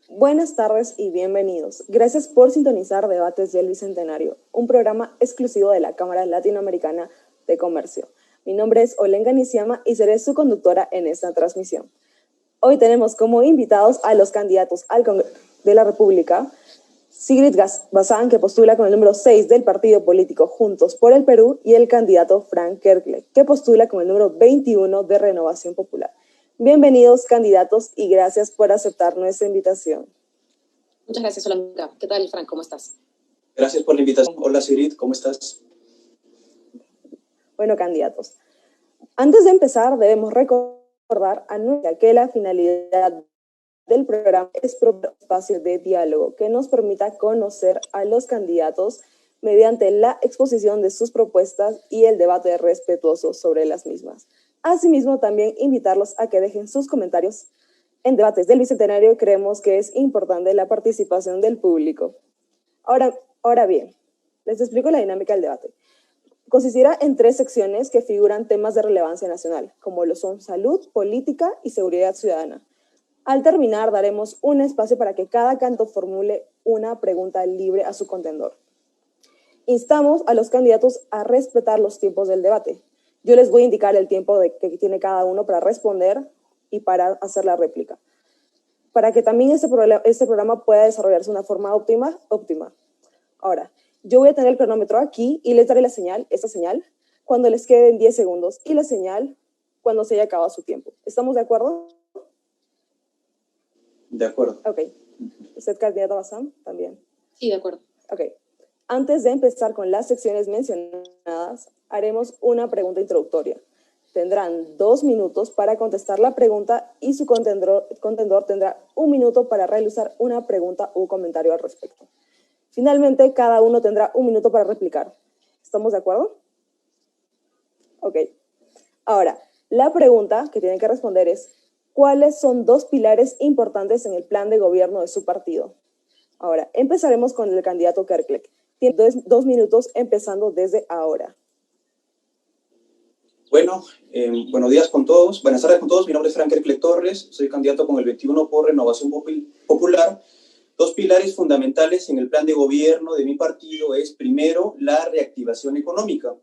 Buenas tardes y bienvenidos. Gracias por sintonizar Debates del Bicentenario, un programa exclusivo de la Cámara Latinoamericana de Comercio. Mi nombre es Olenga Nisiama y seré su conductora en esta transmisión. Hoy tenemos como invitados a los candidatos al Congreso de la República, Sigrid Bazán, que postula con el número 6 del partido político Juntos por el Perú, y el candidato Frank Kerkle, que postula con el número 21 de Renovación Popular. Bienvenidos, candidatos, y gracias por aceptar nuestra invitación. Muchas gracias, Olenga. ¿Qué tal, Frank? ¿Cómo estás? Gracias por la invitación. Hola, Sigrid, ¿cómo estás? Bueno, candidatos, antes de empezar debemos recordar que la finalidad del programa es proveer un espacio de diálogo que nos permita conocer a los candidatos mediante la exposición de sus propuestas y el debate respetuoso sobre las mismas. Asimismo, también invitarlos a que dejen sus comentarios en Debates del Bicentenario. Creemos que es importante la participación del público. Ahora bien, les explico la dinámica del debate. Consistirá en 3 secciones que figuran temas de relevancia nacional, como lo son salud, política y seguridad ciudadana. Al terminar, daremos un espacio para que cada candidato formule una pregunta libre a su contendor. Instamos a los candidatos a respetar los tiempos del debate. Yo les voy a indicar el tiempo que tiene cada uno para responder y para hacer la réplica, para que también este programa pueda desarrollarse de una forma óptima. Ahora, yo voy a tener el cronómetro aquí y les daré esta señal, cuando les queden 10 segundos y la señal cuando se haya acabado su tiempo. ¿Estamos de acuerdo? De acuerdo. Ok. ¿Usted, candidato Bazán, también? Sí, de acuerdo. Ok. Antes de empezar con las secciones mencionadas, haremos una pregunta introductoria. Tendrán 2 minutos para contestar la pregunta y su contendor tendrá 1 minuto para realizar una pregunta u comentario al respecto. Finalmente, cada uno tendrá 1 minuto para replicar. ¿Estamos de acuerdo? Ok. Ahora, la pregunta que tienen que responder es: ¿cuáles son 2 pilares importantes en el plan de gobierno de su partido? Ahora, empezaremos con el candidato Kerkle. Tiene 2 minutos empezando desde ahora. Bueno, buenos días con todos. Buenas tardes con todos. Mi nombre es Frank Kerkle Torres. Soy candidato con el 21 por Renovación Popular. 2 pilares fundamentales en el plan de gobierno de mi partido es, primero, la reactivación económica.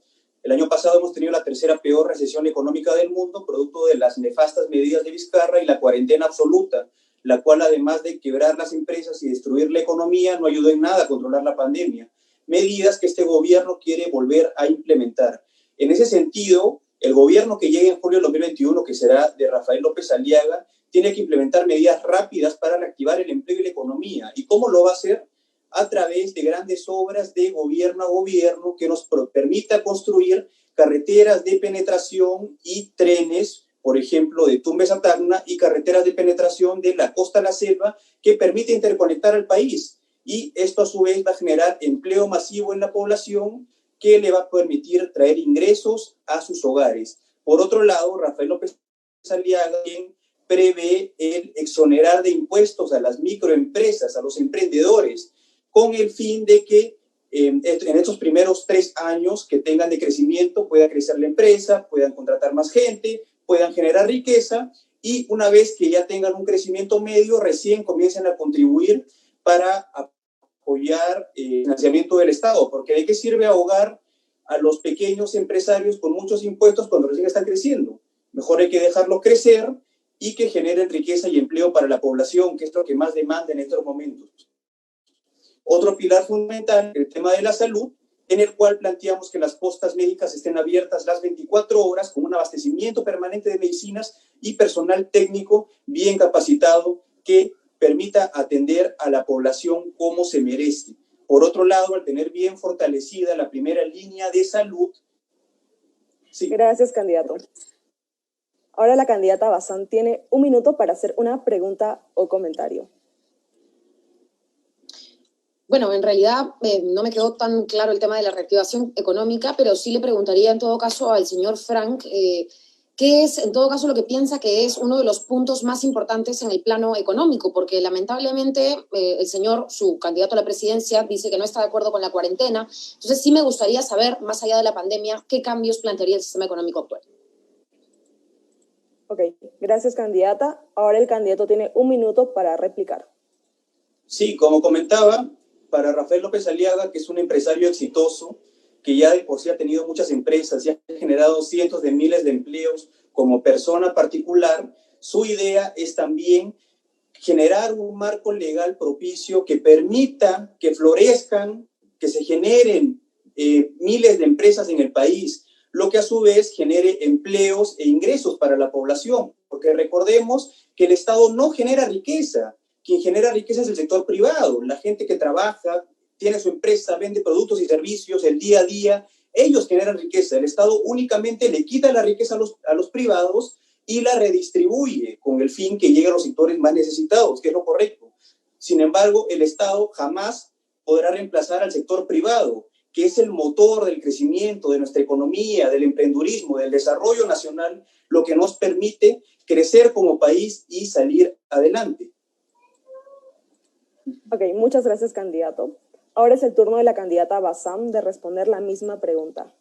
El año pasado hemos tenido la tercera peor recesión económica del mundo, producto de las nefastas medidas de Vizcarra y la cuarentena absoluta, la cual, además de quebrar las empresas y destruir la economía, no ayudó en nada a controlar la pandemia. Medidas que este gobierno quiere volver a implementar. En ese sentido, el gobierno que llegue en julio de 2021, que será de Rafael López Aliaga, tiene que implementar medidas rápidas para reactivar el empleo y la economía. ¿Y cómo lo va a hacer? A través de grandes obras de gobierno a gobierno que nos permita construir carreteras de penetración y trenes, por ejemplo, de Tumbes a Tacna, y carreteras de penetración de la costa a la selva, que permite interconectar al país. Y esto, a su vez, va a generar empleo masivo en la población, que le va a permitir traer ingresos a sus hogares. Por otro lado, Rafael López Aliaga prevé el exonerar de impuestos a las microempresas, a los emprendedores, con el fin de que en estos primeros 3 años que tengan de crecimiento pueda crecer la empresa, puedan contratar más gente, puedan generar riqueza, y una vez que ya tengan un crecimiento medio, recién comiencen a contribuir para apoyar el financiamiento del Estado, porque ¿de qué sirve ahogar a los pequeños empresarios con muchos impuestos cuando recién están creciendo? Mejor hay que dejarlos crecer y que generen riqueza y empleo para la población, que es lo que más demanda en estos momentos. Otro pilar fundamental, el tema de la salud, en el cual planteamos que las postas médicas estén abiertas las 24 horas con un abastecimiento permanente de medicinas y personal técnico bien capacitado que permita atender a la población como se merece. Por otro lado, al tener bien fortalecida la primera línea de salud. Sí. Gracias, candidato. Ahora la candidata Bazán tiene 1 minuto para hacer una pregunta o comentario. Bueno, en realidad no me quedó tan claro el tema de la reactivación económica, pero sí le preguntaría en todo caso al señor Frank qué es en todo caso lo que piensa que es uno de los puntos más importantes en el plano económico, porque lamentablemente el señor, su candidato a la presidencia, dice que no está de acuerdo con la cuarentena. Entonces sí me gustaría saber, más allá de la pandemia, qué cambios plantearía el sistema económico actual. Ok, gracias, candidata. Ahora el candidato tiene 1 minuto para replicar. Sí, como comentaba, para Rafael López Aliaga, que es un empresario exitoso, que ya de por sí ha tenido muchas empresas y ha generado cientos de miles de empleos como persona particular, su idea es también generar un marco legal propicio que permita que florezcan, que se generen miles de empresas en el país, lo que a su vez genere empleos e ingresos para la población, porque recordemos que el Estado no genera riqueza, quien genera riqueza es el sector privado, la gente que trabaja, tiene su empresa, vende productos y servicios el día a día, ellos generan riqueza, el Estado únicamente le quita la riqueza a los privados y la redistribuye con el fin que llegue a los sectores más necesitados, que es lo correcto. Sin embargo, el Estado jamás podrá reemplazar al sector privado, que es el motor del crecimiento de nuestra economía, del emprendurismo, del desarrollo nacional, lo que nos permite crecer como país y salir adelante. Ok, muchas gracias, candidato. Ahora es el turno de la candidata Bassam de responder la misma pregunta.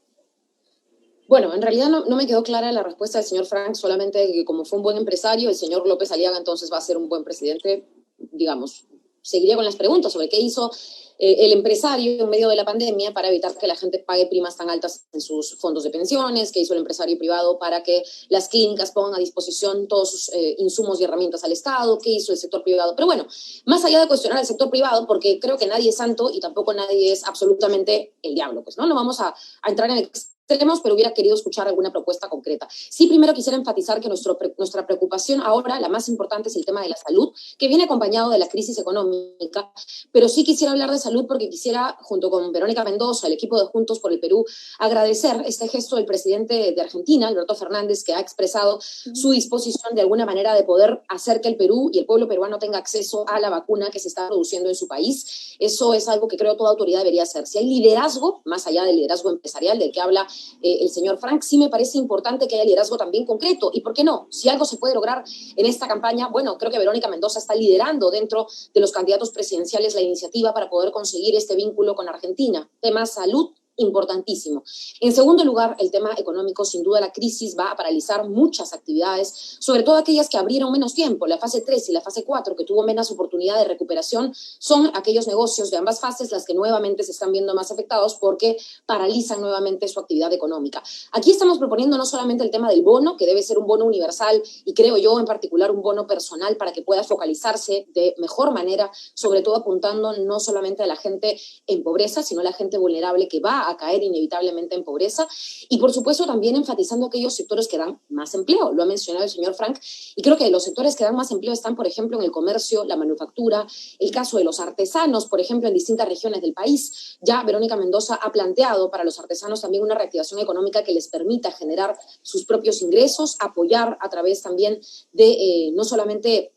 Bueno, en realidad no me quedó clara la respuesta del señor Frank, solamente que como fue un buen empresario, el señor López Aliaga entonces va a ser un buen presidente, digamos. Seguiría con las preguntas sobre qué hizo el empresario en medio de la pandemia para evitar que la gente pague primas tan altas en sus fondos de pensiones, qué hizo el empresario privado para que las clínicas pongan a disposición todos sus insumos y herramientas al Estado, qué hizo el sector privado. Pero bueno, más allá de cuestionar al sector privado, porque creo que nadie es santo y tampoco nadie es absolutamente el diablo, pues, ¿no? No vamos a entrar en extremos, pero hubiera querido escuchar alguna propuesta concreta. Sí, primero quisiera enfatizar que nuestra preocupación ahora, la más importante, es el tema de la salud, que viene acompañado de la crisis económica, pero sí quisiera hablar de salud porque quisiera, junto con Verónica Mendoza, el equipo de Juntos por el Perú, agradecer este gesto del presidente de Argentina, Alberto Fernández, que ha expresado su disposición de alguna manera de poder hacer que el Perú y el pueblo peruano tenga acceso a la vacuna que se está produciendo en su país. Eso es algo que creo toda autoridad debería hacer. Si hay liderazgo, más allá del liderazgo empresarial del que habla el señor Frank, sí me parece importante que haya liderazgo también concreto. ¿Y por qué no? Si algo se puede lograr en esta campaña, bueno, creo que Verónica Mendoza está liderando dentro de los candidatos presidenciales la iniciativa para poder conseguir este vínculo con Argentina. Tema salud, importantísimo. En segundo lugar, el tema económico. Sin duda la crisis va a paralizar muchas actividades, sobre todo aquellas que abrieron menos tiempo. La fase 3 y la fase 4, que tuvo menos oportunidad de recuperación, son aquellos negocios de ambas fases las que nuevamente se están viendo más afectados porque paralizan nuevamente su actividad económica. Aquí estamos proponiendo no solamente el tema del bono, que debe ser un bono universal, y creo yo en particular un bono personal para que pueda focalizarse de mejor manera, sobre todo apuntando no solamente a la gente en pobreza, sino a la gente vulnerable que va a caer inevitablemente en pobreza, y por supuesto también enfatizando aquellos sectores que dan más empleo. Lo ha mencionado el señor Frank, y creo que los sectores que dan más empleo están, por ejemplo, en el comercio, la manufactura, el caso de los artesanos, por ejemplo, en distintas regiones del país. Ya Verónica Mendoza ha planteado para los artesanos también una reactivación económica que les permita generar sus propios ingresos, apoyar a través también de no solamente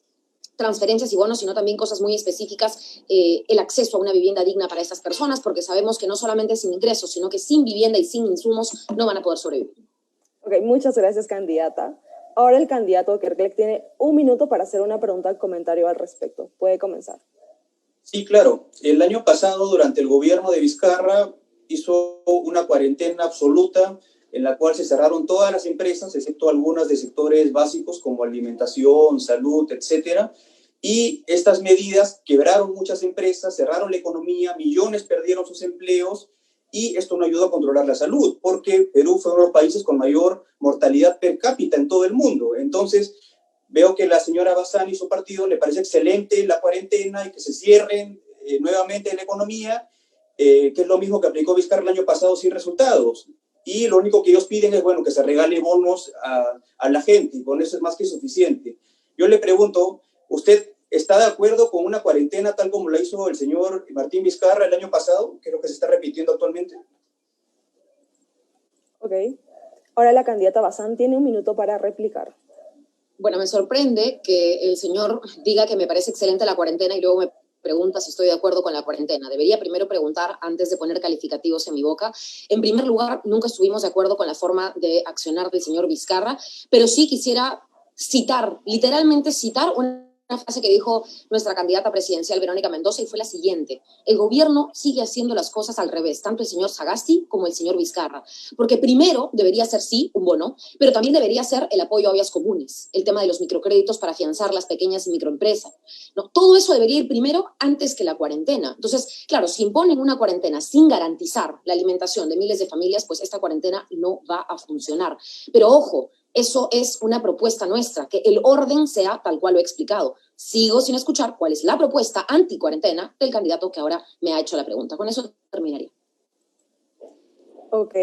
transferencias y bonos, sino también cosas muy específicas, el acceso a una vivienda digna para estas personas, porque sabemos que no solamente sin ingresos, sino que sin vivienda y sin insumos no van a poder sobrevivir. Ok, muchas gracias, candidata. Ahora el candidato Kerkleck tiene 1 minuto para hacer una pregunta o comentario al respecto. Puede comenzar. Sí, claro. El año pasado, durante el gobierno de Vizcarra, hizo una cuarentena absoluta en la cual se cerraron todas las empresas, excepto algunas de sectores básicos como alimentación, salud, etcétera. Y estas medidas quebraron muchas empresas, cerraron la economía, millones perdieron sus empleos y esto no ayudó a controlar la salud, porque Perú fue uno de los países con mayor mortalidad per cápita en todo el mundo. Entonces, veo que la señora Bassam y su partido le parece excelente la cuarentena y que se cierren nuevamente la economía, que es lo mismo que aplicó Vizcarra el año pasado sin resultados. Y lo único que ellos piden es, bueno, que se regale bonos a la gente, y con eso es más que suficiente. Yo le pregunto, ¿usted está de acuerdo con una cuarentena tal como la hizo el señor Martín Vizcarra el año pasado, que es lo que se está repitiendo actualmente? Ok. Ahora la candidata Bassam tiene 1 minuto para replicar. Bueno, me sorprende que el señor diga que me parece excelente la cuarentena y luego me pregunta si estoy de acuerdo con la cuarentena. Debería primero preguntar antes de poner calificativos en mi boca. En primer lugar, nunca estuvimos de acuerdo con la forma de accionar del señor Vizcarra, pero sí quisiera citar, literalmente citar una frase que dijo nuestra candidata presidencial Verónica Mendoza y fue la siguiente: el gobierno sigue haciendo las cosas al revés, tanto el señor Sagasti como el señor Vizcarra, porque primero debería ser sí un bono, pero también debería ser el apoyo a vías comunes, el tema de los microcréditos para afianzar las pequeñas y microempresas, ¿no? Todo eso debería ir primero antes que la cuarentena. Entonces, claro, si imponen una cuarentena sin garantizar la alimentación de miles de familias, pues esta cuarentena no va a funcionar. Pero ojo, eso es una propuesta nuestra, que el orden sea tal cual lo he explicado. Sigo sin escuchar cuál es la propuesta anti-cuarentena del candidato que ahora me ha hecho la pregunta. Con eso terminaría. Ok,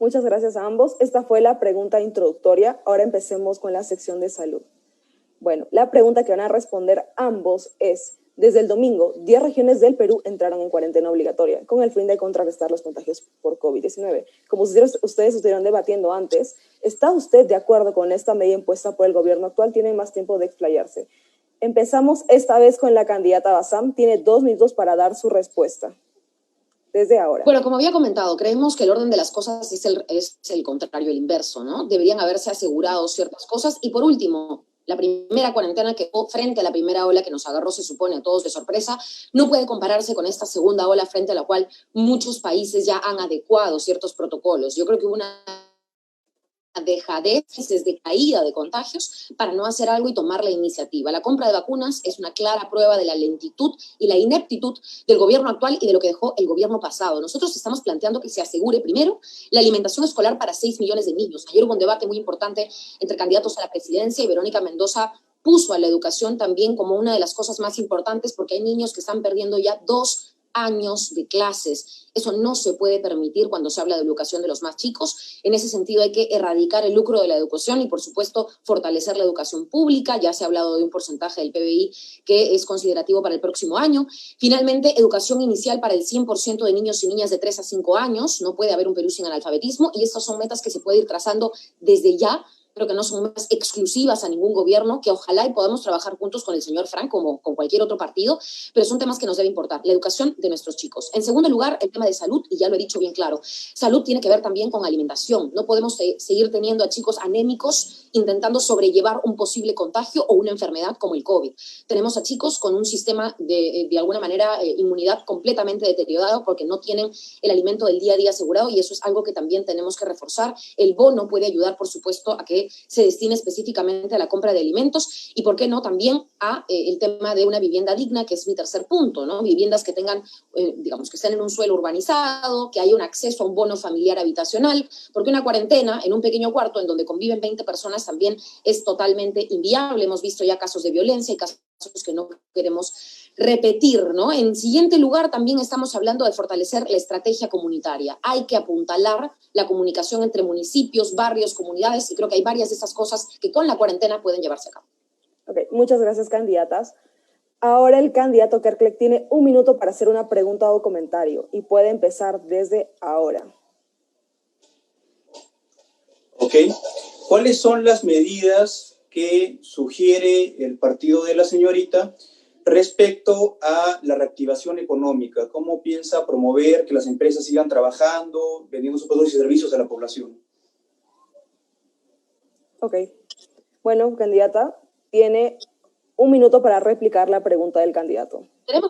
muchas gracias a ambos. Esta fue la pregunta introductoria. Ahora empecemos con la sección de salud. Bueno, la pregunta que van a responder ambos es: desde el domingo, 10 regiones del Perú entraron en cuarentena obligatoria con el fin de contrarrestar los contagios por COVID-19. Como ustedes estuvieron debatiendo antes, ¿está usted de acuerdo con esta medida impuesta por el gobierno actual? Tiene más tiempo de explayarse. Empezamos esta vez con la candidata Bassam. Tiene 2 minutos para dar su respuesta. Desde ahora. Bueno, como había comentado, creemos que el orden de las cosas es el contrario, el inverso, ¿no? Deberían haberse asegurado ciertas cosas. Y por último, la primera cuarentena que frente a la primera ola que nos agarró, se supone, a todos de sorpresa, no puede compararse con esta segunda ola frente a la cual muchos países ya han adecuado ciertos protocolos. Yo creo que hubo una dejadez de caída de contagios para no hacer algo y tomar la iniciativa. La compra de vacunas es una clara prueba de la lentitud y la ineptitud del gobierno actual y de lo que dejó el gobierno pasado. Nosotros estamos planteando que se asegure primero la alimentación escolar para 6 millones de niños. Ayer hubo un debate muy importante entre candidatos a la presidencia y Verónica Mendoza puso a la educación también como una de las cosas más importantes, porque hay niños que están perdiendo ya 2 años de clases. Eso no se puede permitir cuando se habla de educación de los más chicos. En ese sentido hay que erradicar el lucro de la educación y, por supuesto, fortalecer la educación pública. Ya se ha hablado de un porcentaje del PBI que es considerativo para el próximo año. Finalmente, educación inicial para el 100% de niños y niñas de 3 a 5 años. No puede haber un Perú sin analfabetismo, y estas son metas que se puede ir trazando desde ya, pero que no son más exclusivas a ningún gobierno, que ojalá y podamos trabajar juntos con el señor Frank, como con cualquier otro partido, pero son temas que nos debe importar, la educación de nuestros chicos. En segundo lugar, el tema de salud, y ya lo he dicho bien claro, salud tiene que ver también con alimentación. No podemos seguir teniendo a chicos anémicos intentando sobrellevar un posible contagio o una enfermedad como el COVID. Tenemos a chicos con un sistema de alguna manera, inmunidad completamente deteriorado porque no tienen el alimento del día a día asegurado, y eso es algo que también tenemos que reforzar. El bono puede ayudar, por supuesto, a que se destine específicamente a la compra de alimentos y, ¿por qué no?, también a el tema de una vivienda digna, que es mi tercer punto, ¿no? Viviendas que tengan, digamos, que estén en un suelo urbanizado, que haya un acceso a un bono familiar habitacional, porque una cuarentena en un pequeño cuarto en donde conviven 20 personas también es totalmente inviable. Hemos visto ya casos de violencia y casos que no queremos repetir, ¿no? En siguiente lugar, también estamos hablando de fortalecer la estrategia comunitaria. Hay que apuntalar la comunicación entre municipios, barrios, comunidades, y creo que hay varias de esas cosas que con la cuarentena pueden llevarse a cabo. Ok, muchas gracias, candidatas. Ahora el candidato Kerkleck tiene 1 minuto para hacer una pregunta o comentario y puede empezar desde ahora. Ok. ¿Cuáles son las medidas que sugiere el partido de la señorita respecto a la reactivación económica? ¿Cómo piensa promover que las empresas sigan trabajando, vendiendo sus productos y servicios a la población? Ok. Bueno, candidata, tiene 1 minuto para replicar la pregunta del candidato.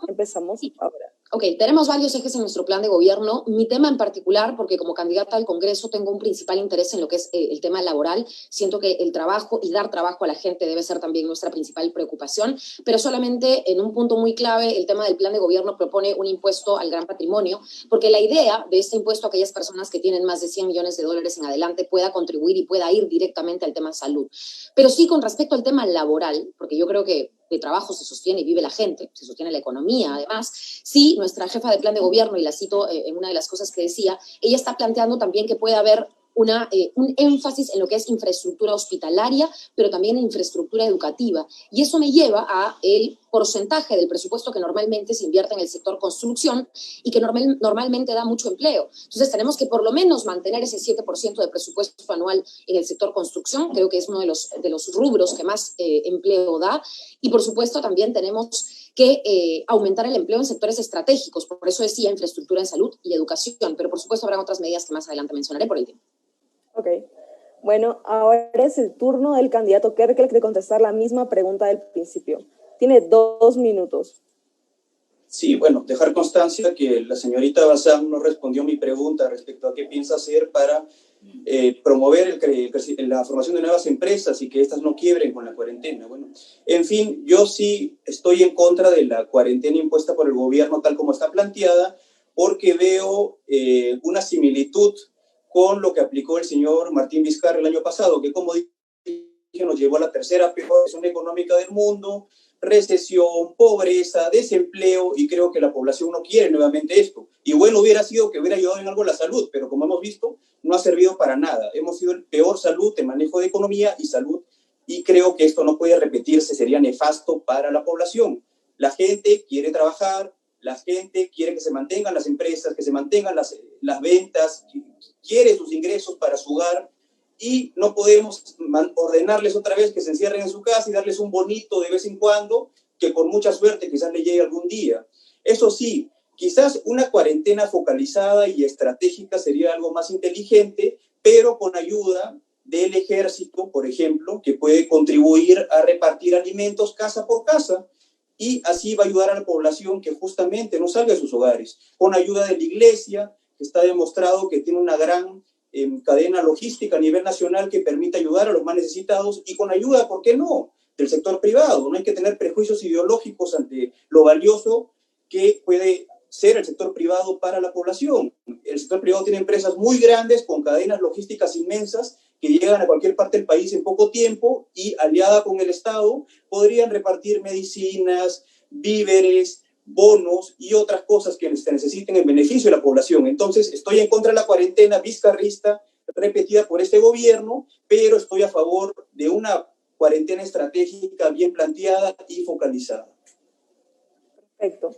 Empezamos ahora. Ok, tenemos varios ejes en nuestro plan de gobierno. Mi tema en particular, porque como candidata al Congreso tengo un principal interés en lo que es el tema laboral. Siento que el trabajo y dar trabajo a la gente debe ser también nuestra principal preocupación, pero solamente en un punto muy clave, el tema del plan de gobierno propone un impuesto al gran patrimonio, porque la idea de este impuesto a aquellas personas que tienen más de $100 millones en adelante pueda contribuir y pueda ir directamente al tema salud. Pero sí, con respecto al tema laboral, porque yo creo que de trabajo se sostiene y vive la gente, se sostiene la economía, además, sí, nuestra jefa de plan de gobierno, y la cito en una de las cosas que decía, ella está planteando también que puede haber un énfasis en lo que es infraestructura hospitalaria, pero también en infraestructura educativa. Y eso me lleva a el porcentaje del presupuesto que normalmente se invierte en el sector construcción y que normalmente da mucho empleo. Entonces tenemos que por lo menos mantener ese 7% de presupuesto anual en el sector construcción. Creo que es uno de los rubros que más empleo da. Y por supuesto también tenemos que aumentar el empleo en sectores estratégicos. Por eso decía infraestructura en salud y educación. Pero por supuesto habrá otras medidas que más adelante mencionaré por el tiempo. Ok. Bueno, ahora es el turno del candidato Kerkek de contestar la misma pregunta del principio. Tiene 2 minutos. Sí, bueno, dejar constancia que la señorita Bazán no respondió mi pregunta respecto a qué piensa hacer para promover la formación de nuevas empresas y que éstas no quiebren con la cuarentena. Bueno, en fin, yo sí estoy en contra de la cuarentena impuesta por el gobierno tal como está planteada, porque veo una similitud con lo que aplicó el señor Martín Vizcarra el año pasado, que como dije nos llevó a la tercera peor recesión económica del mundo, recesión, pobreza, desempleo, y creo que la población no quiere nuevamente esto. Y bueno hubiera sido que hubiera ayudado en algo la salud, pero como hemos visto, no ha servido para nada. Hemos sido el peor salud en manejo de economía y salud, y creo que esto no puede repetirse, sería nefasto para la población. La gente quiere trabajar, la gente quiere que se mantengan las empresas, que se mantengan las ventas, quiere sus ingresos para su hogar, y no podemos ordenarles otra vez que se encierren en su casa y darles un bonito de vez en cuando, que con mucha suerte quizás le llegue algún día. Eso sí, quizás una cuarentena focalizada y estratégica sería algo más inteligente, pero con ayuda del ejército, por ejemplo, que puede contribuir a repartir alimentos casa por casa, y así va a ayudar a la población que justamente no salga de sus hogares. Con ayuda de la iglesia, que está demostrado que tiene una gran cadena logística a nivel nacional que permite ayudar a los más necesitados, y con ayuda, ¿por qué no?, del sector privado. No hay que tener prejuicios ideológicos ante lo valioso que puede ser el sector privado para la población. El sector privado tiene empresas muy grandes con cadenas logísticas inmensas que llegan a cualquier parte del país en poco tiempo, y aliada con el Estado podrían repartir medicinas, víveres, bonos y otras cosas que se necesiten en beneficio de la población. Entonces, estoy en contra de la cuarentena vizcarrista repetida por este gobierno, pero estoy a favor de una cuarentena estratégica bien planteada y focalizada. Perfecto.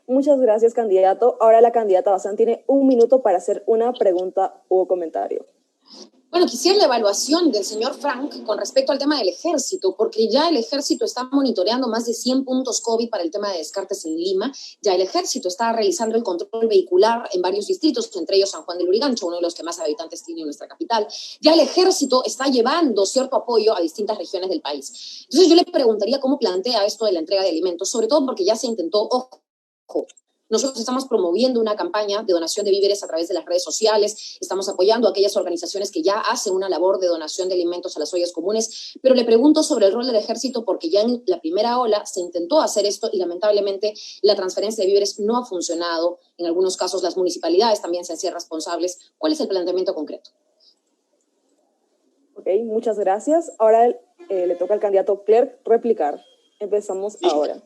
Muchas gracias, candidato. Ahora la candidata Bazán tiene 1 minuto para hacer una pregunta o comentario. Bueno, quisiera la evaluación del señor Frank con respecto al tema del ejército, porque ya el ejército está monitoreando más de 100 puntos COVID para el tema de descartes en Lima. Ya el ejército está realizando el control vehicular en varios distritos, entre ellos San Juan del Lurigancho, uno de los que más habitantes tiene en nuestra capital. Ya el ejército está llevando cierto apoyo a distintas regiones del país. Entonces yo le preguntaría cómo plantea esto de la entrega de alimentos, sobre todo porque ya se intentó, ojo, nosotros estamos promoviendo una campaña de donación de víveres a través de las redes sociales, estamos apoyando a aquellas organizaciones que ya hacen una labor de donación de alimentos a las ollas comunes, pero le pregunto sobre el rol del ejército porque ya en la primera ola se intentó hacer esto y lamentablemente la transferencia de víveres no ha funcionado. En algunos casos las municipalidades también se hacían responsables. ¿Cuál es el planteamiento concreto? Ok, muchas gracias. Ahora le toca al candidato Clerc replicar. Empezamos ahora.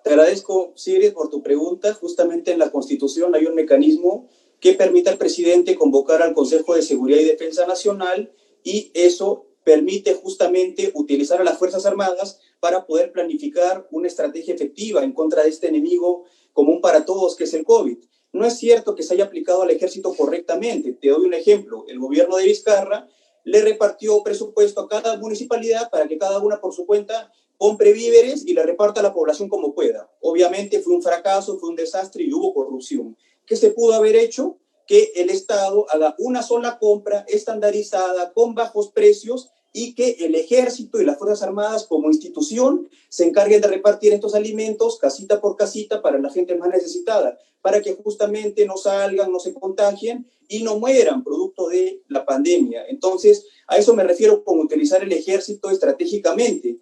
Te agradezco, Sigrid, por tu pregunta. Justamente en la Constitución hay un mecanismo que permite al presidente convocar al Consejo de Seguridad y Defensa Nacional, y eso permite justamente utilizar a las Fuerzas Armadas para poder planificar una estrategia efectiva en contra de este enemigo común para todos, que es el COVID. No es cierto que se haya aplicado al ejército correctamente. Te doy un ejemplo. El gobierno de Vizcarra le repartió presupuesto a cada municipalidad para que cada una por su cuenta compre víveres y le reparta a la población como pueda. Obviamente fue un fracaso, fue un desastre y hubo corrupción. ¿Qué se pudo haber hecho? Que el Estado haga una sola compra estandarizada con bajos precios, y que el ejército y las Fuerzas Armadas como institución se encarguen de repartir estos alimentos casita por casita para la gente más necesitada, para que justamente no salgan, no se contagien y no mueran producto de la pandemia. Entonces, a eso me refiero con utilizar el ejército estratégicamente,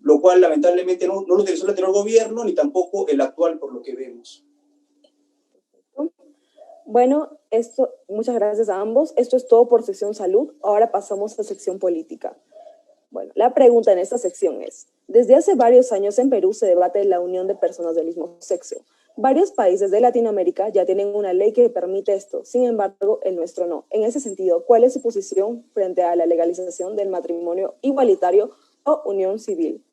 lo cual lamentablemente no lo utilizó el anterior gobierno, ni tampoco el actual, por lo que vemos. Bueno, muchas gracias a ambos. Esto es todo por sección salud. Ahora pasamos a sección política. Bueno, la pregunta en esta sección es: desde hace varios años en Perú se debate la unión de personas del mismo sexo. Varios países de Latinoamérica ya tienen una ley que permite esto, sin embargo, el nuestro no. En ese sentido, ¿cuál es su posición frente a la legalización del matrimonio igualitario o unión civil?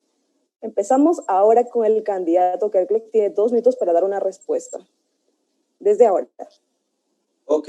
Empezamos ahora con el candidato Kerkek. Tiene 2 minutos para dar una respuesta. Desde ahora. Ok.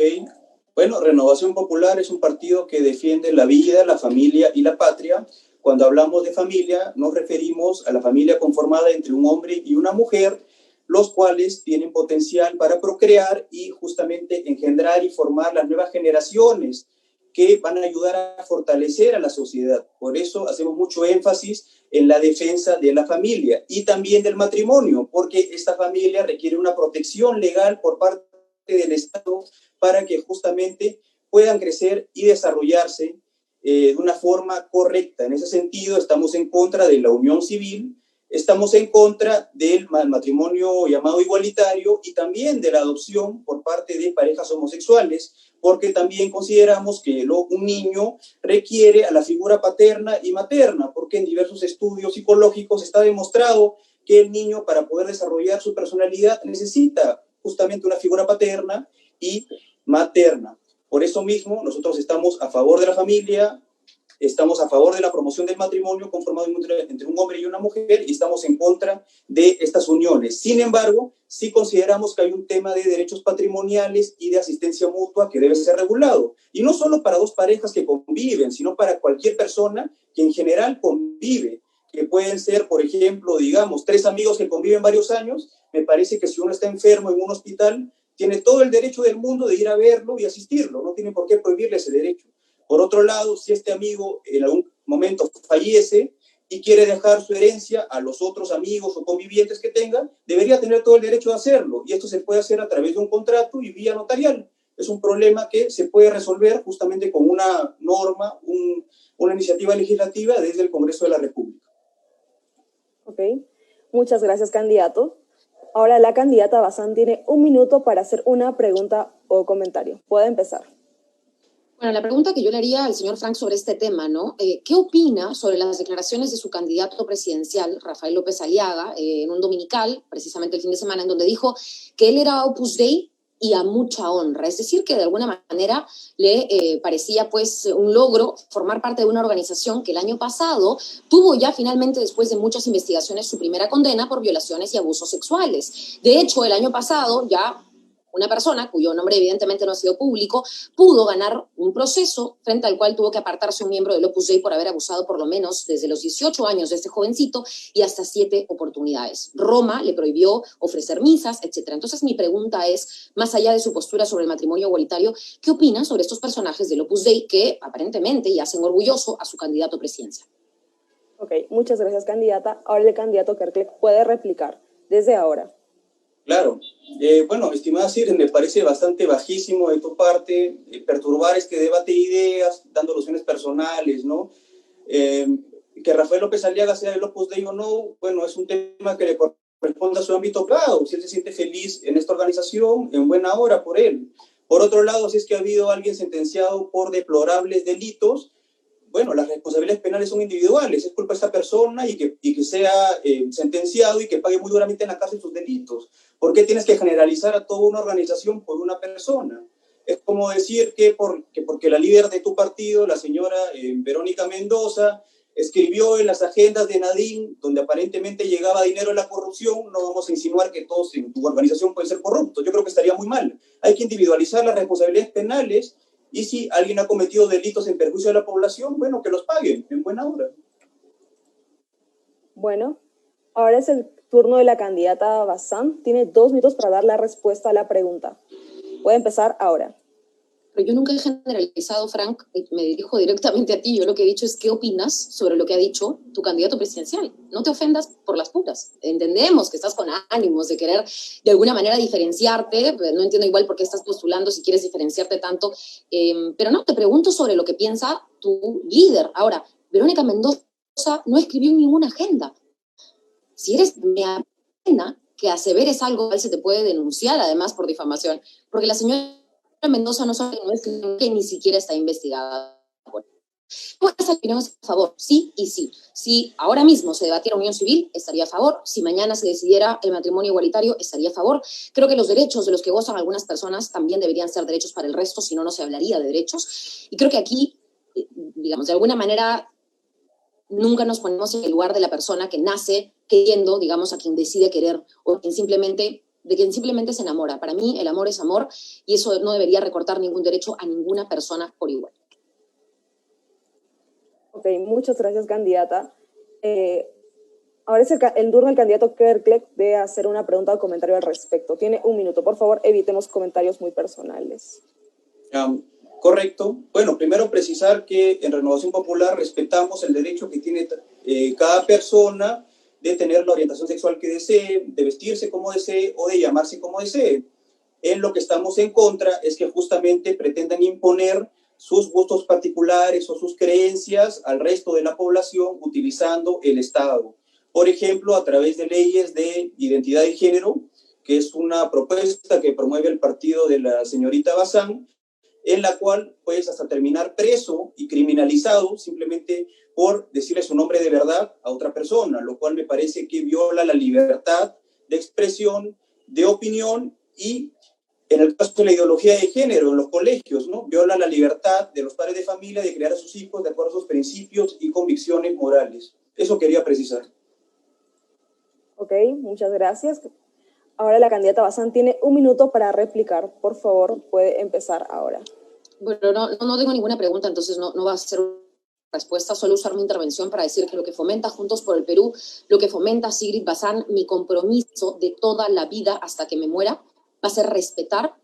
Bueno, Renovación Popular es un partido que defiende la vida, la familia y la patria. Cuando hablamos de familia, nos referimos a la familia conformada entre un hombre y una mujer, los cuales tienen potencial para procrear y justamente engendrar y formar las nuevas generaciones que van a ayudar a fortalecer a la sociedad. Por eso hacemos mucho énfasis en la defensa de la familia y también del matrimonio, porque esta familia requiere una protección legal por parte del Estado para que justamente puedan crecer y desarrollarse de una forma correcta. En ese sentido, estamos en contra de la unión civil, estamos en contra del matrimonio llamado igualitario y también de la adopción por parte de parejas homosexuales, porque también consideramos que un niño requiere a la figura paterna y materna, porque en diversos estudios psicológicos está demostrado que el niño, para poder desarrollar su personalidad, necesita justamente una figura paterna y materna. Por eso mismo, nosotros estamos a favor de la familia, estamos a favor de la promoción del matrimonio conformado entre un hombre y una mujer y estamos en contra de estas uniones. Sin embargo, sí consideramos que hay un tema de derechos patrimoniales y de asistencia mutua que debe ser regulado. Y no solo para dos parejas que conviven, sino para cualquier persona que en general convive, que pueden ser, por ejemplo, digamos, 3 amigos que conviven varios años. Me parece que si uno está enfermo en un hospital, tiene todo el derecho del mundo de ir a verlo y asistirlo. No tiene por qué prohibirle ese derecho. Por otro lado, si este amigo en algún momento fallece y quiere dejar su herencia a los otros amigos o convivientes que tenga, debería tener todo el derecho de hacerlo. Y esto se puede hacer a través de un contrato y vía notarial. Es un problema que se puede resolver justamente con una norma, una iniciativa legislativa desde el Congreso de la República. Ok, muchas gracias, candidato. Ahora la candidata Bazán tiene 1 minuto para hacer una pregunta o comentario. Puede empezar. Bueno, la pregunta que yo le haría al señor Frank sobre este tema, ¿no? ¿Qué opina sobre las declaraciones de su candidato presidencial, Rafael López Aliaga, en un dominical, precisamente el fin de semana, en donde dijo que él era Opus Dei y a mucha honra? Es decir, que de alguna manera le parecía pues un logro formar parte de una organización que el año pasado tuvo ya finalmente, después de muchas investigaciones, su primera condena por violaciones y abusos sexuales. De hecho, el año pasado ya una persona, cuyo nombre evidentemente no ha sido público, pudo ganar un proceso frente al cual tuvo que apartarse un miembro del Opus Dei por haber abusado por lo menos desde los 18 años de este jovencito y hasta 7 oportunidades. Roma le prohibió ofrecer misas, etc. Entonces mi pregunta es, más allá de su postura sobre el matrimonio igualitario, ¿qué opinan sobre estos personajes del Opus Dei que aparentemente ya hacen orgulloso a su candidato presidencial? Ok, muchas gracias, candidata. Ahora el candidato Kerkleck puede replicar desde ahora. Claro. Bueno, estimada Sir, me parece bastante bajísimo de tu parte perturbar este debate de ideas, dando alusiones personales, ¿no? Que Rafael López Aliaga sea del Opus Dei o no, bueno, es un tema que le corresponde a su ámbito privado. Si él se siente feliz en esta organización, en buena hora por él. Por otro lado, si es que ha habido alguien sentenciado por deplorables delitos, bueno, las responsabilidades penales son individuales, es culpa de esta persona y que sea sentenciado y que pague muy duramente en la cárcel sus delitos. ¿Por qué tienes que generalizar a toda una organización por una persona? Es como decir que porque la líder de tu partido, la señora Verónica Mendoza, escribió en las agendas de Nadine, donde aparentemente llegaba dinero a la corrupción, no vamos a insinuar que todos en tu organización pueden ser corruptos. Yo creo que estaría muy mal. Hay que individualizar las responsabilidades penales. Y si alguien ha cometido delitos en perjuicio de la población, bueno, que los paguen en buena hora. Bueno, ahora es el turno de la candidata Bazán. Tiene 2 minutos para dar la respuesta a la pregunta. Puede empezar ahora. Pero yo nunca he generalizado, Frank, me dirijo directamente a ti. Yo lo que he dicho es qué opinas sobre lo que ha dicho tu candidato presidencial. No te ofendas por las puras. Entendemos que estás con ánimos de querer de alguna manera diferenciarte. No entiendo igual por qué estás postulando si quieres diferenciarte tanto. Pero no, te pregunto sobre lo que piensa tu líder. Ahora, Verónica Mendoza no escribió en ninguna agenda. Si eres, me apena que aseveres algo, él se te puede denunciar además por difamación, porque la señora Mendoza no sabe que ni siquiera está investigada. Esa opinión es a favor, sí y sí. Si ahora mismo se debatiera unión civil, estaría a favor. Si mañana se decidiera el matrimonio igualitario, estaría a favor. Creo que los derechos de los que gozan algunas personas también deberían ser derechos para el resto, si no, no se hablaría de derechos. Y creo que aquí, digamos, de alguna manera, nunca nos ponemos en el lugar de la persona que nace queriendo, digamos, a quien decide querer o de quien simplemente se enamora. Para mí el amor es amor y eso no debería recortar ningún derecho a ninguna persona por igual. Ok, muchas gracias, candidata. Ahora es el turno del candidato Kerkleck de hacer una pregunta o comentario al respecto. Tiene 1 minuto. Por favor, evitemos comentarios muy personales. Correcto. Bueno, primero precisar que en Renovación Popular respetamos el derecho que tiene cada persona de tener la orientación sexual que desee, de vestirse como desee o de llamarse como desee. En lo que estamos en contra es que justamente pretendan imponer sus gustos particulares o sus creencias al resto de la población utilizando el Estado. Por ejemplo, a través de leyes de identidad de género, que es una propuesta que promueve el partido de la señorita Bazán, en la cual puedes hasta terminar preso y criminalizado simplemente por decirle su nombre de verdad a otra persona, lo cual me parece que viola la libertad de expresión, de opinión y, en el caso de la ideología de género en los colegios, ¿no? Viola la libertad de los padres de familia de criar a sus hijos de acuerdo a sus principios y convicciones morales. Eso quería precisar. Ok, muchas gracias. Ahora la candidata Bazán tiene 1 minuto para replicar. Por favor, puede empezar ahora. Bueno, no tengo ninguna pregunta, entonces no va a ser respuesta, solo usar mi intervención para decir que lo que fomenta Juntos por el Perú, lo que fomenta Sigrid Bazán, mi compromiso de toda la vida hasta que me muera, va a ser respetar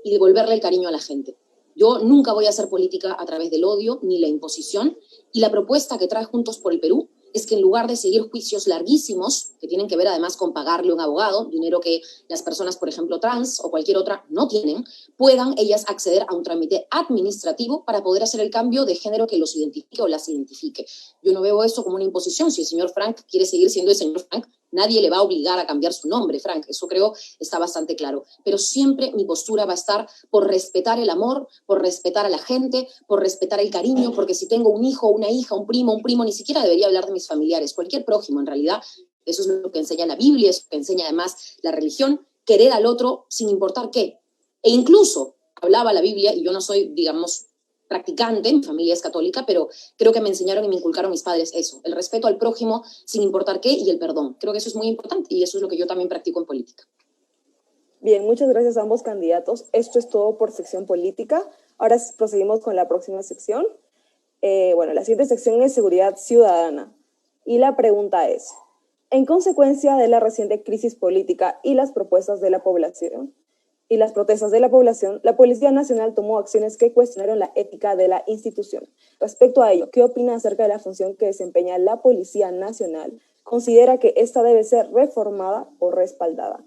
y devolverle el cariño a la gente. Yo nunca voy a hacer política a través del odio ni la imposición, y la propuesta que trae Juntos por el Perú es que en lugar de seguir juicios larguísimos, que tienen que ver además con pagarle a un abogado, dinero que las personas, por ejemplo, trans o cualquier otra no tienen, puedan ellas acceder a un trámite administrativo para poder hacer el cambio de género que los identifique o las identifique. Yo no veo eso como una imposición. Si el señor Frank quiere seguir siendo el señor Frank, nadie le va a obligar a cambiar su nombre, Frank. Eso creo está bastante claro. Pero siempre mi postura va a estar por respetar el amor, por respetar a la gente, por respetar el cariño, porque si tengo un hijo, una hija, un primo, ni siquiera debería hablar de mis familiares, cualquier prójimo en realidad. Eso es lo que enseña la Biblia, eso es lo que enseña además la religión, querer al otro sin importar qué. E incluso hablaba la Biblia, y yo no soy, digamos, practicante, mi familia es católica, pero creo que me enseñaron y me inculcaron mis padres eso, el respeto al prójimo sin importar qué y el perdón. Creo que eso es muy importante y eso es lo que yo también practico en política. Bien, muchas gracias a ambos candidatos. Esto es todo por sección política. Ahora proseguimos con la próxima sección. Bueno, la siguiente sección es seguridad ciudadana. Y la pregunta es, en consecuencia de la reciente crisis política y las propuestas de la población, y las protestas de la población, la Policía Nacional tomó acciones que cuestionaron la ética de la institución. Respecto a ello, ¿qué opina acerca de la función que desempeña la Policía Nacional? ¿Considera que esta debe ser reformada o respaldada?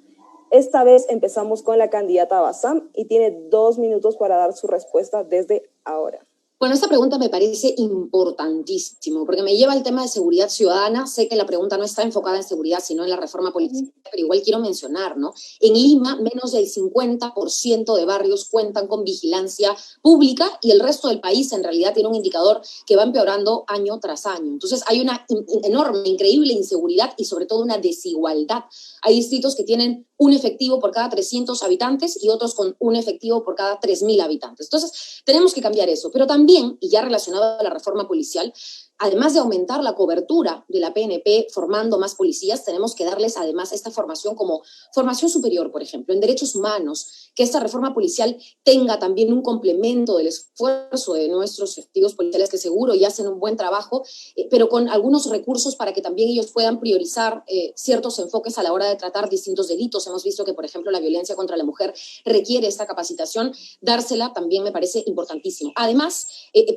Esta vez empezamos con la candidata Bazán y tiene 2 minutos para dar su respuesta desde ahora. Bueno, esta pregunta me parece importantísimo, porque me lleva al tema de seguridad ciudadana. Sé que la pregunta no está enfocada en seguridad, sino en la reforma política, pero igual quiero mencionar, ¿no? En Lima, menos del 50% de barrios cuentan con vigilancia pública y el resto del país en realidad tiene un indicador que va empeorando año tras año. Entonces hay una enorme, increíble inseguridad y sobre todo una desigualdad. Hay distritos que tienen un efectivo por cada 300 habitantes y otros con un efectivo por cada 3.000 habitantes. Entonces, tenemos que cambiar eso. Pero también, y ya relacionado a la reforma policial, además de aumentar la cobertura de la PNP formando más policías, tenemos que darles además esta formación como formación superior, por ejemplo, en derechos humanos, que esta reforma policial tenga también un complemento del esfuerzo de nuestros efectivos policiales que seguro ya hacen un buen trabajo, pero con algunos recursos para que también ellos puedan priorizar ciertos enfoques a la hora de tratar distintos delitos. Hemos visto que, por ejemplo, la violencia contra la mujer requiere esta capacitación. Dársela también me parece importantísimo. Además,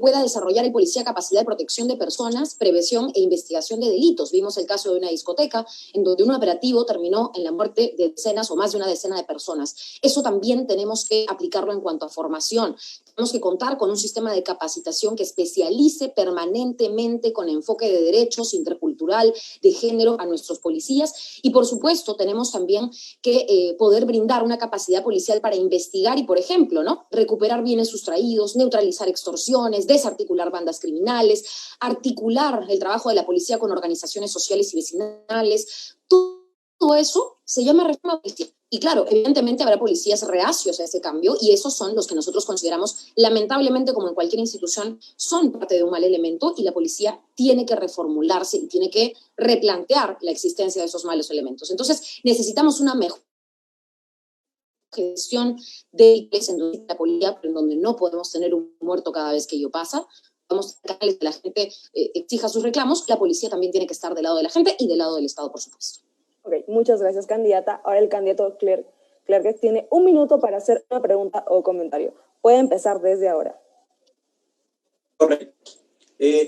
pueda desarrollar el policía capacidad de protección de personas, prevención e investigación de delitos. Vimos el caso de una discoteca en donde un operativo terminó en la muerte de decenas o más de una decena de personas. Eso también tenemos que aplicarlo en cuanto a formación. Tenemos que contar con un sistema de capacitación que especialice permanentemente con enfoque de derechos, intercultural, de género a nuestros policías. Y, por supuesto, tenemos también que poder brindar una capacidad policial para investigar y, por ejemplo, ¿no?, recuperar bienes sustraídos, neutralizar extorsiones, desarticular bandas criminales, articular el trabajo de la policía con organizaciones sociales y vecinales. Todo eso se llama reforma policial. Y claro, evidentemente habrá policías reacios a ese cambio y esos son los que nosotros consideramos, lamentablemente, como en cualquier institución, son parte de un mal elemento y la policía tiene que reformularse y tiene que replantear la existencia de esos malos elementos. Entonces, necesitamos una mejor gestión de la policía, en donde no podemos tener un muerto cada vez que ello pasa. Vamos a que la gente exija sus reclamos. La policía también tiene que estar del lado de la gente y del lado del Estado, por supuesto. Ok, muchas gracias, candidata. Ahora el candidato Clerc tiene 1 minuto para hacer una pregunta o comentario. Puede empezar desde ahora. Correcto.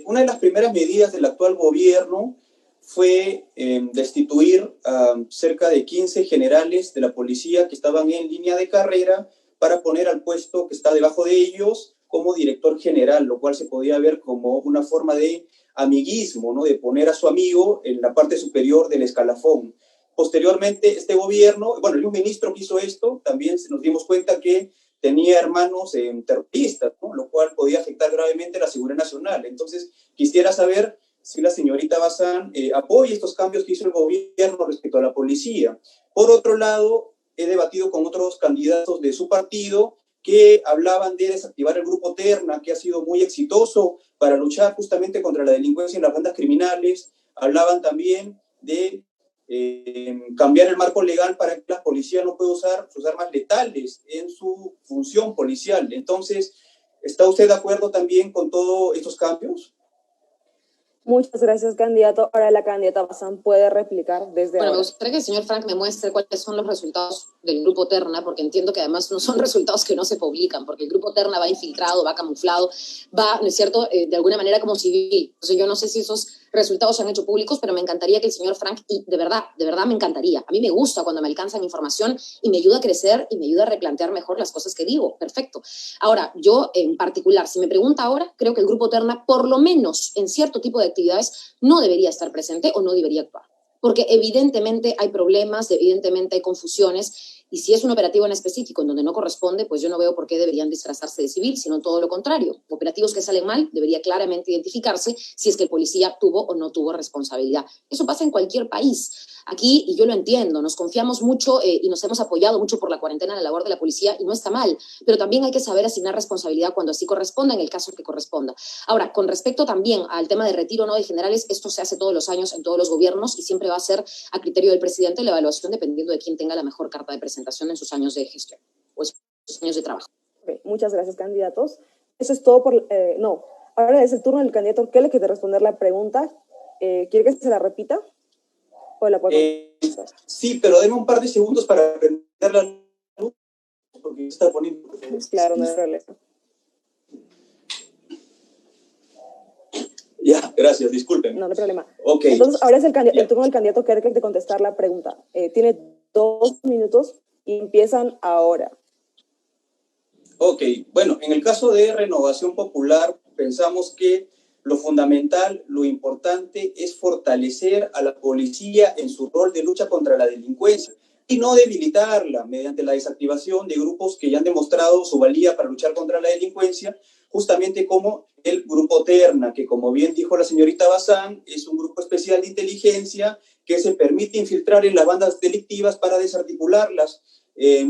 Una de las primeras medidas del actual gobierno fue destituir a cerca de 15 generales de la policía que estaban en línea de carrera para poner al puesto que está debajo de ellos como director general, lo cual se podía ver como una forma de amiguismo, ¿no? De poner a su amigo en la parte superior del escalafón. Posteriormente, este gobierno, bueno, el ministro que hizo esto, también nos dimos cuenta que tenía hermanos terroristas, ¿no? Lo cual podía afectar gravemente la seguridad nacional. Entonces, quisiera saber si la señorita Bazán apoya estos cambios que hizo el gobierno respecto a la policía. Por otro lado, he debatido con otros candidatos de su partido que hablaban de desactivar el grupo Terna, que ha sido muy exitoso para luchar justamente contra la delincuencia y las bandas criminales. Hablaban también de cambiar el marco legal para que la policía no pueda usar sus armas letales en su función policial. Entonces, ¿está usted de acuerdo también con todos estos cambios? Muchas gracias, candidato. Ahora la candidata Bazán puede replicar desde ahora. Me gustaría que el señor Frank me muestre cuáles son los resultados del Grupo Terna, porque entiendo que además no son resultados que no se publican, porque el Grupo Terna va infiltrado, va camuflado, va, ¿no es cierto?, de alguna manera como civil. Entonces yo no sé si esos resultados se han hecho públicos, pero me encantaría que el señor Frank, y de verdad me encantaría. A mí me gusta cuando me alcanzan información y me ayuda a crecer y me ayuda a replantear mejor las cosas que digo. Perfecto. Ahora, yo en particular, si me pregunta ahora, creo que el Grupo Terna, por lo menos en cierto tipo de actividades, no debería estar presente o no debería actuar. Porque evidentemente hay problemas, evidentemente hay confusiones, y si es un operativo en específico en donde no corresponde, pues yo no veo por qué deberían disfrazarse de civil, sino todo lo contrario. Operativos que salen mal, debería claramente identificarse si es que el policía tuvo o no tuvo responsabilidad. Eso pasa en cualquier país. Aquí, y yo lo entiendo, nos confiamos mucho y nos hemos apoyado mucho por la cuarentena en la labor de la policía, y no está mal, pero también hay que saber asignar responsabilidad cuando así corresponda, en el caso que corresponda. Ahora, con respecto también al tema de retiro o no de generales, esto se hace todos los años en todos los gobiernos y siempre va a ser a criterio del presidente la evaluación dependiendo de quién tenga la mejor carta de presentación en sus años de gestión o en sus años de trabajo. Okay, muchas gracias, candidatos. Eso es todo por... no, ahora es el turno del candidato Kelly que te responder la pregunta. ¿Quiere que se la repita? ¿O la puedo sí, pero denme un par de segundos para prender la luz porque está poniendo... Claro, no hay problema. Ya, gracias, disculpen. No hay problema. Okay. Entonces, ahora es el turno del candidato Kerkel de contestar la pregunta. Tiene 2 minutos y empiezan ahora. Ok, bueno, en el caso de Renovación Popular, pensamos que lo fundamental, lo importante es fortalecer a la policía en su rol de lucha contra la delincuencia y no debilitarla mediante la desactivación de grupos que ya han demostrado su valía para luchar contra la delincuencia, justamente como el Grupo Terna, que como bien dijo la señorita Bazán, es un grupo especial de inteligencia que se permite infiltrar en las bandas delictivas para desarticularlas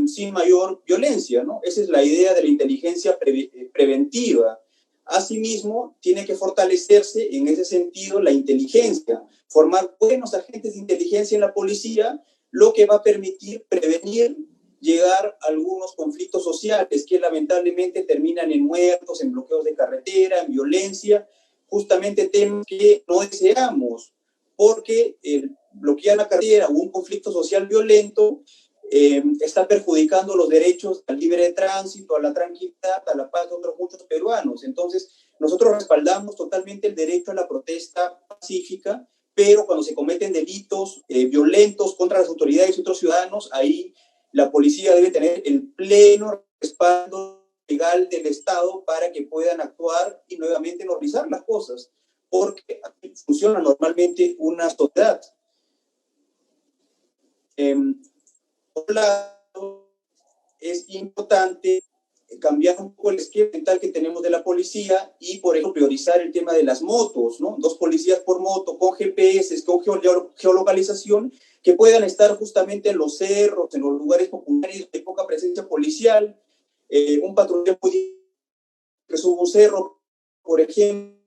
sin mayor violencia, ¿no? Esa es la idea de la inteligencia preventiva. Asimismo, tiene que fortalecerse en ese sentido la inteligencia, formar buenos agentes de inteligencia en la policía, lo que va a permitir prevenir llegar a algunos conflictos sociales que lamentablemente terminan en muertos, en bloqueos de carretera, en violencia, justamente temas que no deseamos, porque el bloquear la carretera o un conflicto social violento está perjudicando los derechos al libre tránsito, a la tranquilidad, a la paz de otros muchos peruanos. Entonces, nosotros respaldamos totalmente el derecho a la protesta pacífica, pero cuando se cometen delitos violentos contra las autoridades y otros ciudadanos, ahí la policía debe tener el pleno respaldo legal del Estado para que puedan actuar y nuevamente normalizar las cosas, porque así funciona normalmente una sociedad. Por un lado, es importante cambiar un poco el esquema mental que tenemos de la policía y, por ejemplo, priorizar el tema de las motos, ¿no? 2 policías por moto, con GPS, con geolocalización, que puedan estar justamente en los cerros, en los lugares populares de poca presencia policial. Un patrullero que sube un cerro, por ejemplo,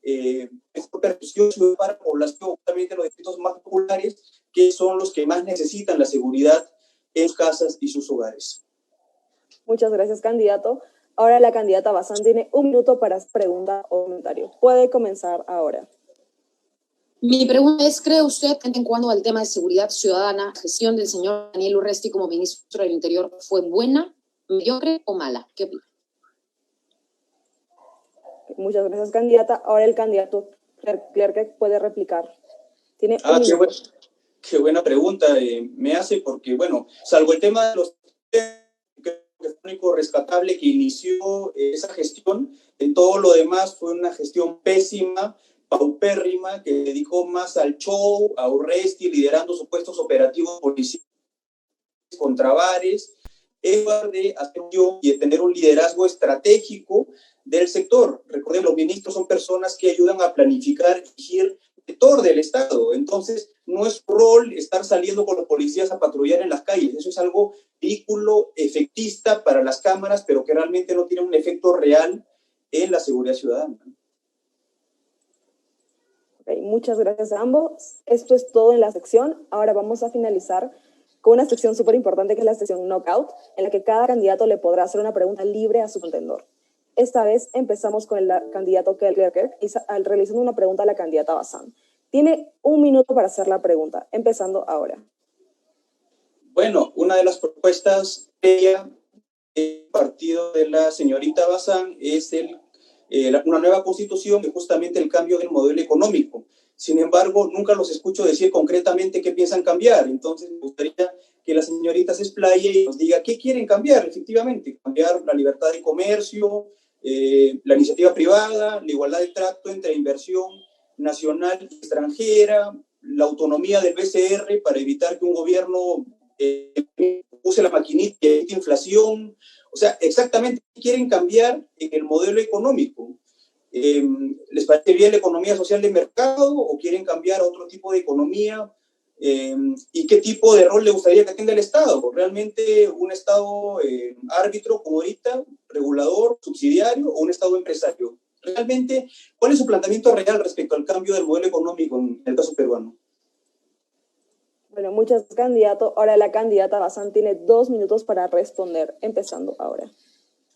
es percusión para población, justamente los distritos más populares, que son los que más necesitan la seguridad en sus casas y sus hogares. Muchas gracias, candidato. Ahora la candidata Bazán tiene 1 minuto para pregunta o comentario. Puede comenzar ahora. Mi pregunta es, ¿cree usted que en cuanto al tema de seguridad ciudadana, la gestión del señor Daniel Urresti como ministro del Interior fue buena mediocre o mala? ¿Qué opina? Muchas gracias, candidata. Ahora el candidato Clerc puede replicar. Tiene un minuto. Qué buena pregunta me hace, porque, bueno, salvo el tema de los creo que fue lo único rescatable que inició esa gestión, en todo lo demás fue una gestión pésima, paupérrima, que dedicó más al show, a Urresti liderando supuestos operativos policiales contra bares, en lugar de hacer y de tener un liderazgo estratégico del sector. Recordemos, los ministros son personas que ayudan a planificar y dirigir el sector del Estado. Entonces, no es rol estar saliendo con los policías a patrullar en las calles. Eso es algo ridículo, efectista para las cámaras, pero que realmente no tiene un efecto real en la seguridad ciudadana. Okay, muchas gracias a ambos. Esto es todo en la sección. Ahora vamos a finalizar con una sección súper importante, que es la sección Knockout, en la que cada candidato le podrá hacer una pregunta libre a su contendor. Esta vez empezamos con el candidato Clerc, realizando una pregunta a la candidata Bazán. Tiene un minuto para hacer la pregunta, empezando ahora. Bueno, una de las propuestas del partido de la señorita Bazán es una nueva constitución y justamente el cambio del modelo económico. Sin embargo, nunca los escucho decir concretamente qué piensan cambiar. Entonces, me gustaría que la señorita se explaye y nos diga qué quieren cambiar, efectivamente. Cambiar la libertad de comercio, la iniciativa privada, la igualdad de trato entre inversión nacional y extranjera, la autonomía del BCR para evitar que un gobierno use la maquinita y evite inflación. O sea, exactamente qué quieren cambiar en el modelo económico. ¿Les parece bien la economía social de mercado o quieren cambiar a otro tipo de economía? ¿Y qué tipo de rol le gustaría que tenga el Estado? ¿Realmente un Estado árbitro como ahorita, regulador, subsidiario, o un Estado empresario? Realmente, ¿cuál es su planteamiento real respecto al cambio del modelo económico en el caso peruano? Bueno, muchas gracias, candidato. Ahora la candidata Bazán tiene 2 minutos para responder, empezando ahora.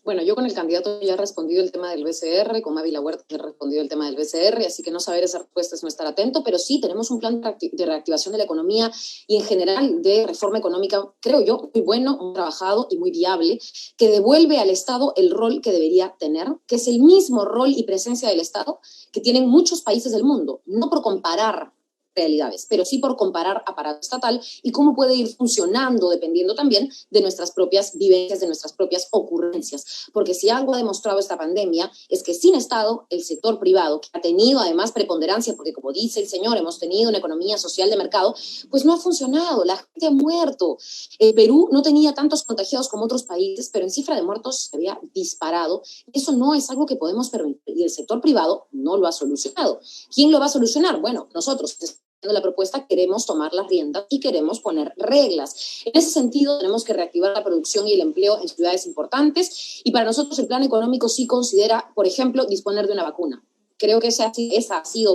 Bueno, yo con el candidato ya he respondido el tema del BCR, con Mávila Huerta ya he respondido el tema del BCR, así que no saber esa respuesta es no estar atento, pero sí tenemos un plan de reactivación de la economía y en general de reforma económica, creo yo, muy bueno, muy trabajado y muy viable, que devuelve al Estado el rol que debería tener, que es el mismo rol y presencia del Estado que tienen muchos países del mundo, no por comparar realidades, pero sí por comparar aparato estatal y cómo puede ir funcionando dependiendo también de nuestras propias vivencias, de nuestras propias ocurrencias. Porque si algo ha demostrado esta pandemia es que sin Estado, el sector privado, que ha tenido además preponderancia, porque como dice el señor, hemos tenido una economía social de mercado, pues no ha funcionado, la gente ha muerto. El Perú no tenía tantos contagiados como otros países, pero en cifra de muertos se había disparado. Eso no es algo que podemos permitir y el sector privado no lo ha solucionado. ¿Quién lo va a solucionar? Bueno, nosotros, la propuesta, queremos tomar las riendas y queremos poner reglas. En ese sentido, tenemos que reactivar la producción y el empleo en ciudades importantes y para nosotros el plan económico sí considera, por ejemplo, disponer de una vacuna. Creo que esa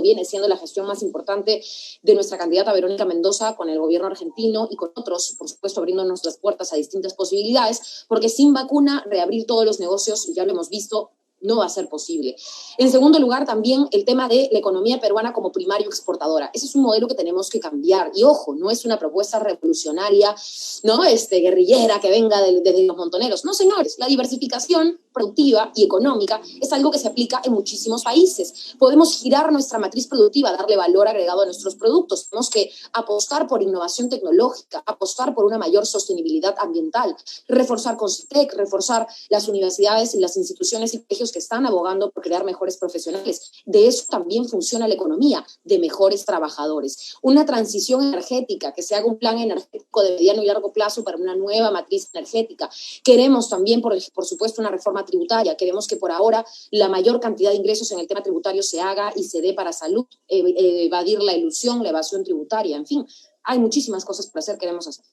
viene siendo la gestión más importante de nuestra candidata Verónica Mendoza con el gobierno argentino y con otros, por supuesto, abriéndonos las puertas a distintas posibilidades, porque sin vacuna, reabrir todos los negocios, ya lo hemos visto, no va a ser posible. En segundo lugar, también el tema de la economía peruana como primario exportadora. Ese es un modelo que tenemos que cambiar. Y ojo, no es una propuesta revolucionaria, ¿no? Guerrillera que venga desde los montoneros. No, señores, la diversificación productiva y económica es algo que se aplica en muchísimos países. Podemos girar nuestra matriz productiva, darle valor agregado a nuestros productos. Tenemos que apostar por innovación tecnológica, apostar por una mayor sostenibilidad ambiental, reforzar CONCITEC, reforzar las universidades y las instituciones y colegios que están abogando por crear mejores profesionales. De eso también funciona la economía, de mejores trabajadores. Una transición energética, que se haga un plan energético de mediano y largo plazo para una nueva matriz energética. Queremos también, por supuesto, una reforma tributaria. Queremos que por ahora la mayor cantidad de ingresos en el tema tributario se haga y se dé para salud, evadir la ilusión, la evasión tributaria, en fin. Hay muchísimas cosas por hacer, queremos hacer.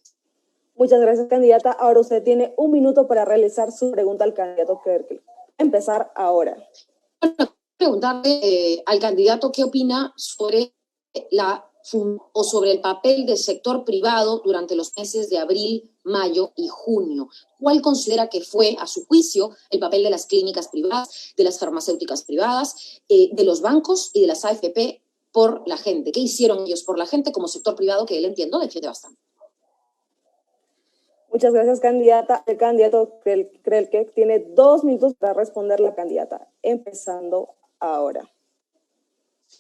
Muchas gracias, candidata. Ahora usted tiene 1 minuto para realizar su pregunta al candidato Clerc. Empezar ahora. Bueno, preguntarle al candidato qué opina sobre sobre el papel del sector privado durante los meses de abril, mayo y junio. ¿Cuál considera que fue, a su juicio, el papel de las clínicas privadas, de las farmacéuticas privadas, de los bancos y de las AFP por la gente? ¿Qué hicieron ellos por la gente como sector privado que él, entiendo, defiende bastante? Muchas gracias, candidata. El candidato Krelke tiene 2 minutos para responder la candidata, empezando ahora.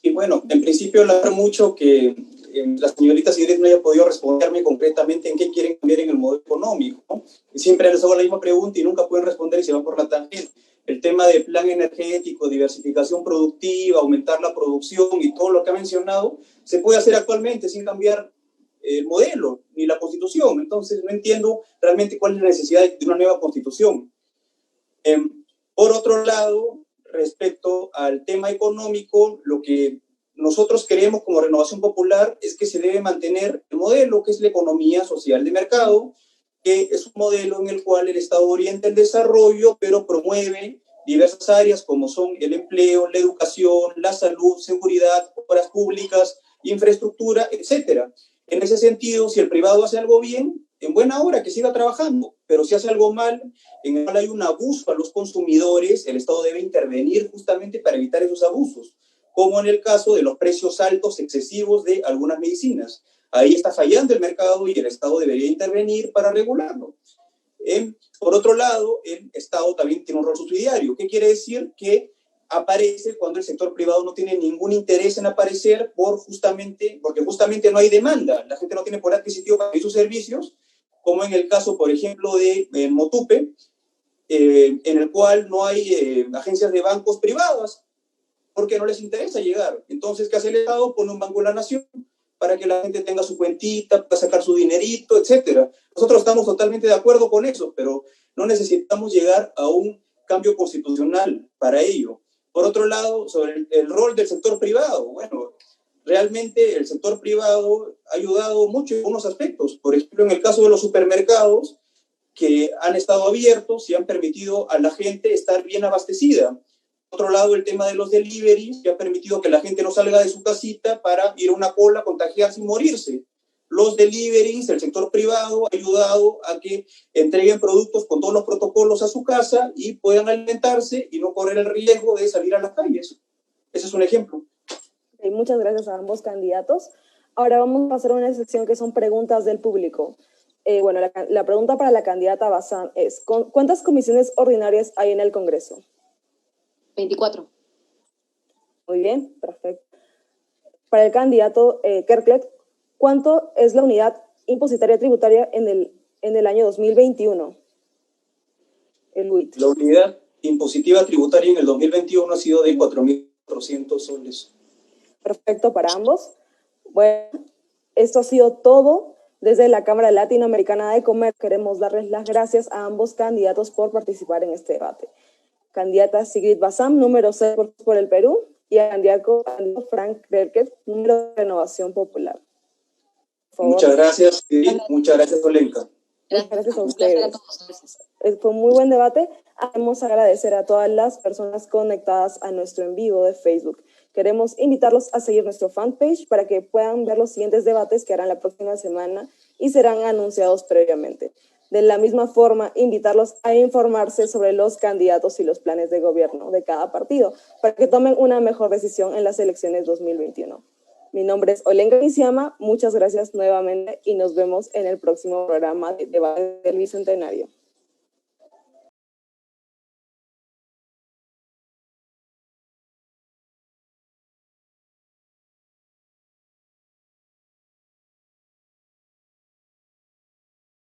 Y bueno, en principio hablar mucho que la señorita Sigrid no haya podido responderme concretamente en qué quieren cambiar en el modelo económico, ¿no? Siempre les hago la misma pregunta y nunca pueden responder y se van por la tangente. El tema del plan energético, diversificación productiva, aumentar la producción y todo lo que ha mencionado, se puede hacer actualmente sin cambiar el modelo ni la constitución. Entonces no entiendo realmente cuál es la necesidad de una nueva constitución. Por otro lado, respecto al tema económico, lo que nosotros queremos como Renovación Popular es que se debe mantener el modelo que es la economía social de mercado, que es un modelo en el cual el Estado orienta el desarrollo, pero promueve diversas áreas como son el empleo, la educación, la salud, seguridad, obras públicas, infraestructura, etcétera. En ese sentido, si el privado hace algo bien, en buena hora que siga trabajando, pero si hace algo mal, en el cual hay un abuso a los consumidores, el Estado debe intervenir justamente para evitar esos abusos, como en el caso de los precios altos excesivos de algunas medicinas. Ahí está fallando el mercado y el Estado debería intervenir para regularlo. Por otro lado, el Estado también tiene un rol subsidiario. ¿Qué quiere decir? Que aparece cuando el sector privado no tiene ningún interés en aparecer porque justamente no hay demanda. La gente no tiene poder adquisitivo para sus servicios, como en el caso, por ejemplo, de Motupe, en el cual no hay agencias de bancos privadas porque no les interesa llegar. Entonces, ¿qué hace el Estado? Pone un banco en la nación para que la gente tenga su cuentita, para sacar su dinerito, etcétera. Nosotros estamos totalmente de acuerdo con eso, pero no necesitamos llegar a un cambio constitucional para ello. Por otro lado, sobre el rol del sector privado, bueno, realmente el sector privado ha ayudado mucho en algunos aspectos. Por ejemplo, en el caso de los supermercados, que han estado abiertos y han permitido a la gente estar bien abastecida. Por otro lado, el tema de los deliveries, que ha permitido que la gente no salga de su casita para ir a una cola, contagiarse y morirse. Los deliveries, el sector privado, ha ayudado a que entreguen productos con todos los protocolos a su casa y puedan alimentarse y no correr el riesgo de salir a las calles. Ese es un ejemplo. Muchas gracias a ambos candidatos. Ahora vamos a pasar a una sección que son preguntas del público. Bueno, la pregunta para la candidata Bazán es, ¿cuántas comisiones ordinarias hay en el Congreso? 24. Muy bien, perfecto. Para el candidato Kerklet, ¿cuánto es la unidad impositaria tributaria en el año 2021? El UIT. La unidad impositiva tributaria en el 2021 ha sido de 4.400 soles. Perfecto para ambos. Bueno, esto ha sido todo. Desde la Cámara Latinoamericana de Comercio queremos darles las gracias a ambos candidatos por participar en este debate. Candidata Sigrid Bazán, número 6 por el Perú, y el candidato Frank Krelke, número de Renovación Popular. Muchas gracias, Sigrid. Muchas gracias, Olenka. Gracias a ustedes. Fue un muy buen debate. Queremos agradecer a todas las personas conectadas a nuestro en vivo de Facebook. Queremos invitarlos a seguir nuestro fanpage para que puedan ver los siguientes debates que harán la próxima semana y serán anunciados previamente. De la misma forma, invitarlos a informarse sobre los candidatos y los planes de gobierno de cada partido para que tomen una mejor decisión en las elecciones 2021. Mi nombre es Olenka Isiama, muchas gracias nuevamente y nos vemos en el próximo programa de Debate del Bicentenario.